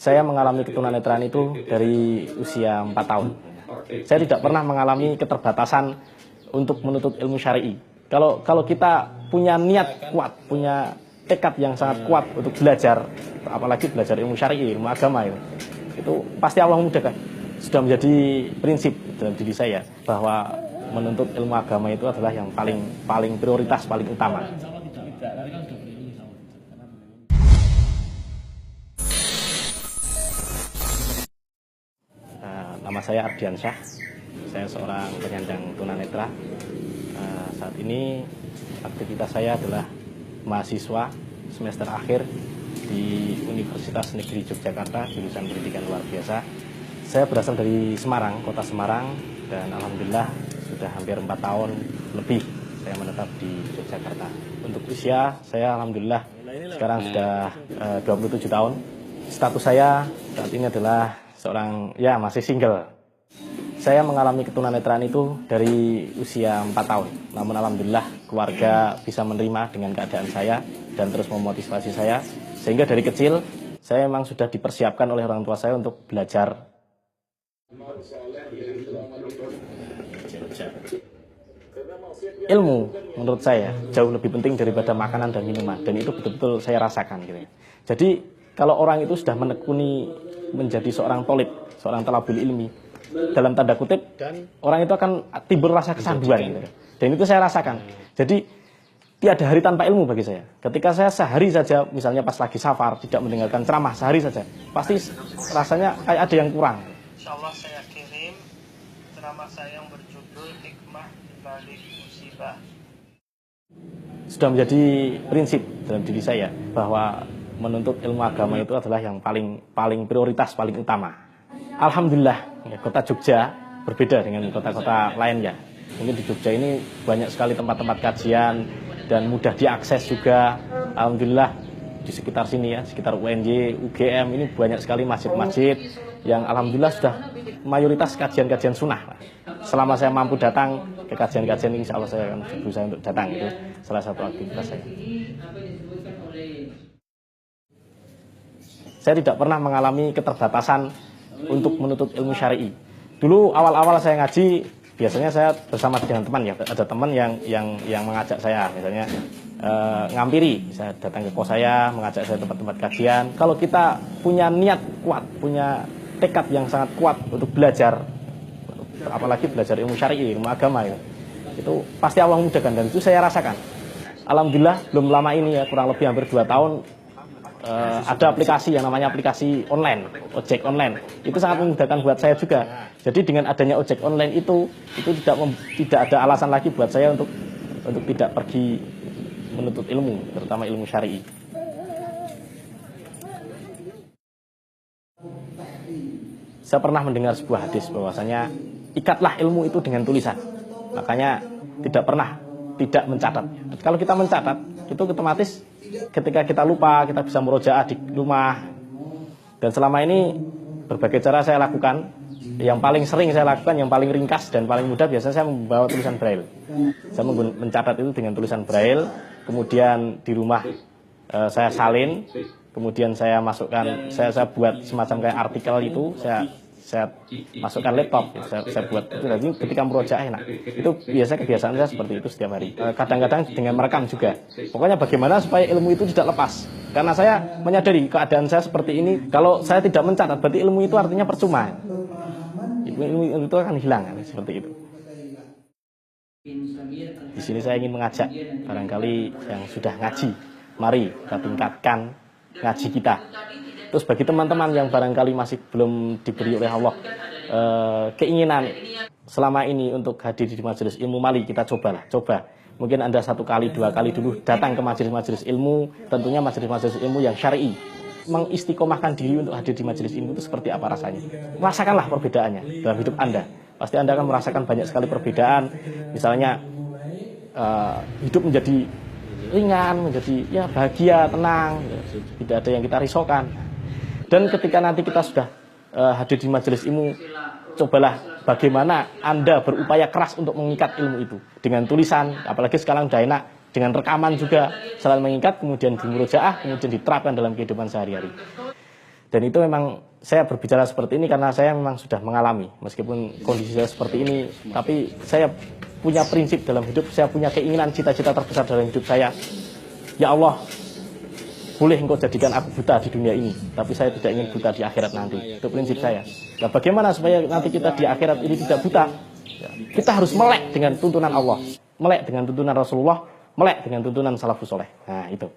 Saya mengalami ketunanetraan itu dari usia 4 tahun. Saya tidak pernah mengalami keterbatasan untuk menuntut ilmu syar'i. Kalau kita punya niat kuat, punya tekad yang sangat kuat untuk belajar, apalagi belajar ilmu syar'i, ilmu agama itu pasti Allah mudahkan. Sudah menjadi prinsip dalam diri saya bahwa menuntut ilmu agama itu adalah yang paling prioritas, paling utama. Nama saya Ardiansyah, saya seorang penyandang tunanetra. Saat ini aktivitas saya adalah mahasiswa semester akhir di Universitas Negeri Yogyakarta, jurusan pendidikan luar biasa. Saya berasal dari Semarang, kota Semarang, dan alhamdulillah sudah hampir 4 tahun lebih saya menetap di Yogyakarta. Untuk usia, saya alhamdulillah sekarang sudah 27 tahun. Status saya saat ini adalah seorang, masih single. Saya mengalami ketunanetraan itu dari usia 4 tahun. Namun alhamdulillah keluarga bisa menerima dengan keadaan saya dan terus memotivasi saya. Sehingga dari kecil saya memang sudah dipersiapkan oleh orang tua saya untuk belajar. Ilmu menurut saya jauh lebih penting daripada makanan dan minuman, dan itu betul-betul saya rasakan gitu. Jadi kalau orang itu sudah menekuni menjadi seorang tolib, seorang talabul ilmi, dalam tanda kutip, orang itu akan timbul rasa kesanduan gitu. Dan itu saya rasakan. Jadi tiada hari tanpa ilmu bagi saya. Ketika saya sehari saja, misalnya pas lagi safar, tidak mendengarkan ceramah sehari saja, pasti rasanya kayak ada yang kurang. Insya Allah saya kirim ceramah saya yang berjudul Hikmah di Balik Musibah. Sudah menjadi prinsip dalam diri saya bahwa menuntut ilmu agama itu adalah yang paling prioritas, paling utama. Alhamdulillah, kota Jogja berbeda dengan kota-kota lainnya. Mungkin di Jogja ini banyak sekali tempat-tempat kajian dan mudah diakses juga. Alhamdulillah di sekitar sini ya, sekitar UNJ, UGM ini banyak sekali masjid-masjid yang alhamdulillah sudah mayoritas kajian-kajian sunnah. Selama saya mampu datang ke kajian-kajian ini, insya Allah saya akan berusaha untuk datang. Itu salah satu aktivitas saya. Saya tidak pernah mengalami keterbatasan untuk menuntut ilmu syar'i. Dulu awal-awal saya ngaji, biasanya saya bersama dengan teman ya. Ada teman yang mengajak saya, misalnya ngampiri, saya datang ke kos saya, mengajak saya tempat-tempat kajian. Kalau kita punya niat kuat, punya tekad yang sangat kuat untuk belajar, apalagi belajar ilmu syar'i, ilmu agama itu pasti Allah mudahkan, dan itu saya rasakan. Alhamdulillah belum lama ini ya, kurang lebih hampir 2 tahun. Ada aplikasi yang namanya aplikasi online, ojek online. Itu sangat memudahkan buat saya juga. Jadi dengan adanya ojek online itu tidak ada alasan lagi buat saya untuk tidak pergi menuntut ilmu, terutama ilmu syar'i. Saya pernah mendengar sebuah hadis bahwasanya ikatlah ilmu itu dengan tulisan. Makanya tidak mencatat. Kalau kita mencatat, itu otomatis ketika kita lupa, kita bisa murojaah di rumah. Dan selama ini berbagai cara saya lakukan. Yang paling sering saya lakukan, yang paling ringkas dan paling mudah, biasanya saya membawa tulisan braille. Saya mencatat itu dengan tulisan braille. Kemudian di rumah saya salin. Kemudian saya masukkan, saya buat semacam kayak artikel itu, saya masukkan laptop, saya buat itu. Jadi ketika murojaah enak. Itu biasa kebiasaan saya seperti itu setiap hari. Kadang-kadang dengan merekam juga. Pokoknya bagaimana supaya ilmu itu tidak lepas. Karena saya menyadari keadaan saya seperti ini. Kalau saya tidak mencatat, berarti ilmu itu artinya percuma. Ilmu itu akan hilang, seperti itu. Di sini saya ingin mengajak barangkali yang sudah ngaji, mari kita tingkatkan ngaji kita. Terus bagi teman-teman yang barangkali masih belum diberi oleh Allah keinginan selama ini untuk hadir di majelis ilmu, mari kita coba. Mungkin Anda 1 kali, 2 kali dulu datang ke majelis-majelis ilmu, tentunya majelis-majelis ilmu yang syar'i. Mengistiqomahkan diri untuk hadir di majelis ilmu itu seperti apa rasanya. Rasakanlah perbedaannya dalam hidup Anda. Pasti Anda akan merasakan banyak sekali perbedaan. Misalnya hidup menjadi ringan, menjadi bahagia, tenang, tidak ada yang kita risaukan. Dan ketika nanti kita sudah hadir di majelis ilmu, cobalah bagaimana Anda berupaya keras untuk mengikat ilmu itu dengan tulisan, apalagi sekarang sudah enak dengan rekaman juga, selain mengikat kemudian dimurojaah, kemudian diterapkan dalam kehidupan sehari-hari. Dan itu memang saya berbicara seperti ini karena saya memang sudah mengalami. Meskipun kondisi saya seperti ini, tapi saya punya prinsip dalam hidup, saya punya keinginan, cita-cita terbesar dalam hidup saya. Ya Allah, boleh engkau jadikan aku buta di dunia ini, tapi saya tidak ingin buta di akhirat nanti. Itu prinsip saya. Nah, bagaimana supaya nanti kita di akhirat ini tidak buta? Ya, kita harus melek dengan tuntunan Allah, melek dengan tuntunan Rasulullah, melek dengan tuntunan salafus soleh. Nah, itu.